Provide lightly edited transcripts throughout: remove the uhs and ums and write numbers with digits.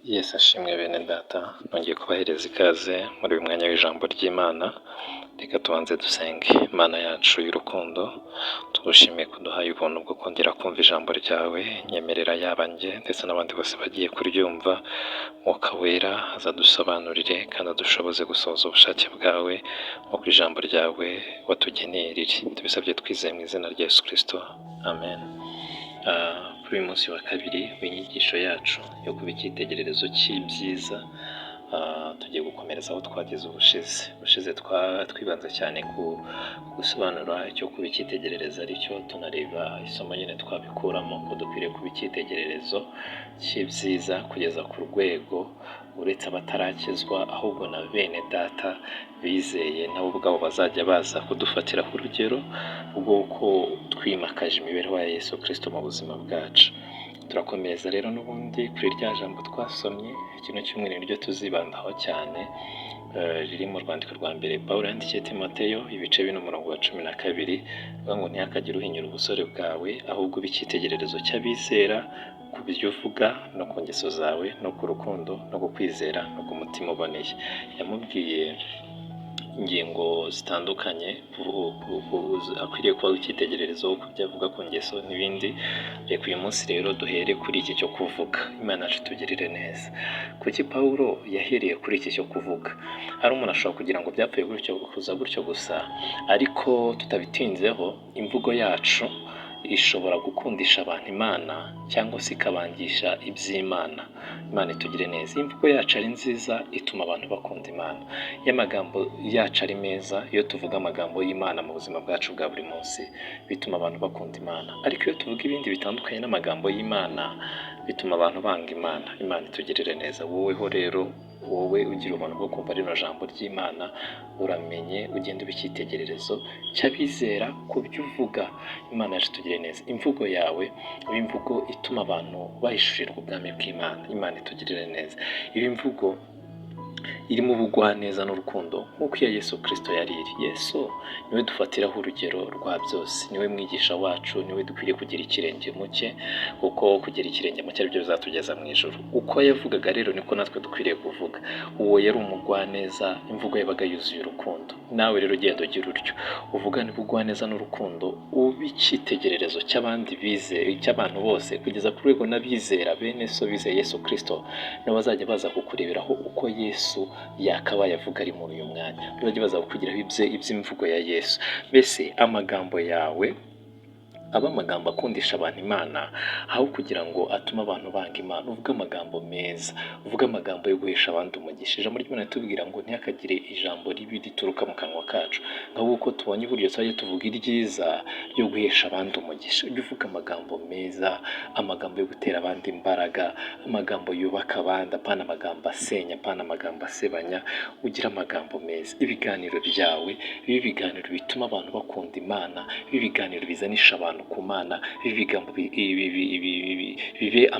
Yesu ashimwe bene data, nongeye kubahereza ikaze muri uyu mwanya w'ijambo ry'Imana. Reka tubanze dusenge. Imana yacu y'urukundo, tugushimiye ko uduhaye ubuntu bwo kongera kumva ijambo ryawe. Nyemerera yaba njye ndetse n'abandi bose bagiye kuryumva, Mwuka wera azadusobanurire kandi adushoboze gusohoza ubushake bwawe nk'uko ijambo ryawe watugeneye riri. Tubisabye twizeye mu izina rya Yesu Kristo, amen. Kuri uyu munsi wa kabiri w'inyigisho yacu yo kuba icyitegererezo cy'ibyiza, tugiye gukomereza aho twageze ubushize twibanze cyane ku gusobanura icyo kuba icyitegererezo ari cyo, tunareba isomo nyine twabikuramo ko dukwiriye kuba icyitegererezo cy'ibyiza kugeza ku rwego uretse abatarakizwa ahubwo na bene data bizeye nabo ubwabo bazajya baza kudufatiraho urugero rw'uko twimakaje imibereho ya Yesu Kristo mu buzima bwacu. Turakomereza rero n'ubundi kuri rya jambo twasomye, kino cyumweru niryo tuzibandaho cyane, riri mu rwandiko rwa mbere Pawulo yandikiye Timoteyo, ibice 4:12, avuga ngo ntihakagire uhinyura ubusore bwawe, ahubwo ube icyitegererezo cy'abizera ku byo uvuga no ku ngeso zawe no ku rukundo no ku kwizera no ku mutima uboneye. Yamubwiye ingingo zitandukanye akwiriye kuba icyitegererezo ku byo avuga ku ngeso n'ibindi. Reka uyu munsi rero duhere kuri iki cyo kuvuga. Imana yacu itugirire neza. Kuki Pawulo yahereye kuri iki cyo kuvuga? Hari umuntu ashobora kugira ngo byapfuye gutyo gusa, ariko tutabitinzeho, imvugo yacu ishobora gukundisha abantu Imana cyangwa se ikabangisha iby'Imana. Imana itugire neza. Imvugo yacu ari nziza ituma abantu bakunda Imana. Iyo amagambo yacu ari meza, iyo tuvuga amagambo y'Imana mu buzima bwacu bwa buri munsi, bituma abantu bakunda Imana. Ariko iyo tuvuga ibindi bitandukanye n'amagambo y'Imana, bituma abantu banga Imana. Imana itugirire neza. Woweho rero, wowe ugira ubuntu bwo kumva rino jambo ry'Imana, uramenye ugende uba icyitegererezo cy'abizera ku byo uvuga. Imana yacu itugire neza. Imvugo yawe iba imvugo ituma abantu bahishurirwa ubwami bw'Imana. Imana itugirire neza. Iba imvugo irimo ubugwaneza n'urukundo nk'uko iya Yesu Kristo yari iri. Yesu niwe dufatiraho urugero rwa byose, niwe mwigisha wacu, niwe dukwiriye kugira ikirenge mu cye, kuko kugira ikirenge mu cye ari byo bizatugeza mu ijuru. Uko yavugaga rero niko natwe dukwiriye kuvuga. Uwo yari umugwaneza, imvugo yabaga yuzuye urukundo. Nawe rero ugenda ugira utyo, uvugana ubugwaneza n'urukundo, uba icyitegererezo cy'abandi bizeye, cy'abantu bose, kugeza ku rwego n'abizera bene so bizeye Yesu Kristo nabo bazajya baza kukureberaho uko Yesu yakabaye avuga ari muri uyu mwanya. Bazajya baza kukugiraho iby'imvugo ya Yesu. Mbese amagambo yawe aba amagambo akundisha abantu Imana, aho kugira ngo atume abantu banga Imana. Uvuga amagambo meza, uvuga amagambo yo guhesha abandi umugisha. Ijambo ry'Imana ritubwira ngo ntihakagire ijambo ribi rituruka mu kanwa kacu, nk'uko tubonye uburyo tuzajya tuvuga iryiza ryo guhesha abandi umugisha. Ujye uvuga amagambo meza, amagambo yo gutera abandi imbaraga, amagambo yubaka abandi, apana amagambo asenya, apana amagambo asebanya. Ugira amagambo meza. Ibiganiro byawe bibe ibiganiro bituma abantu bakunda Imana, bibe ibiganiro bizanisha abantu ku Mana, bibe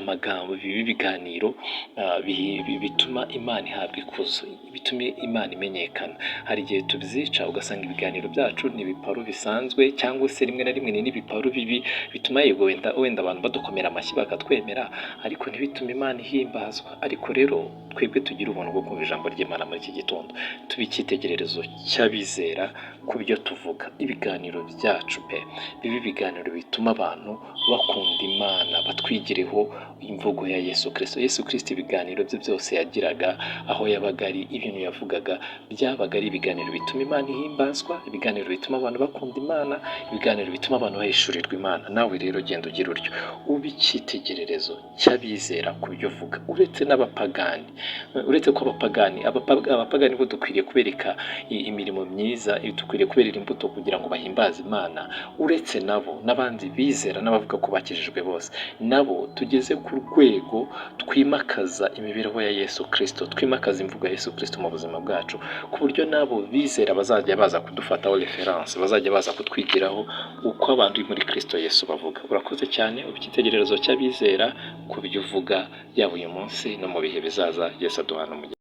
amagambo, bibe ibiganiro bituma Imana ihabwa ikuzo, bituma Imana imenyekana. Hari igihe tubyica ugasanga ibiganiro byacu ni ibiparu bisanzwe, cyangwa se rimwe na rimwe ni n'ibiparu bibi bituma wenda abantu badukomera amashyi bakatwemera, ariko ntibitume Imana ihimbazwa. Ariko rero twebwe tugira ubuntu bwo kumva ijambo ry'Imana muri iki gitondo, tuba icyitegererezo cy'abizera ku byo tuvuga. Ibiganiro byacu bibe ibiganiro bituma abantu bakunda Imana, batwigireho imvugo ya Yesu Kristo. Yesu Kristo ibiganiro bye byose yagiraga, aho yabaga ari, ibintu yavugaga byabaga ari ibiganiro bituma Imana ihimbazwa, ibiganiro bituma abantu bakunda Imana, ibiganiro bituma abantu bahishurirwa Imana. Nawe rero genda ugira utyo, ube icyitegererezo cy'abizera ku byo uvuga. Uretse n'abapagani, uretse ko abapagani bo dukwiriye kubereka imirimo myiza, dukwiriye kubereka imbuto kugira ngo bahimbaze Imana. Uretse nabo n'abandi bizera n'abavuga ko bakijijwe bose, nabo tugeze ku rwego twimakaza imibereho ya Yesu Kristo, twimakaza imvugo ya Yesu Kristo mu buzima bwacu, ku buryo nabo bizera bazajya baza kudufataho reference, bazajya baza kutwigiraho uko abantu muri Kristo Yesu bavuga. Urakoze cyane. Icyitegererezo cy'abizera ku byo uvuga, yaba uyu munsi no mu bihe bizaza. Yesu aduhana umugisha.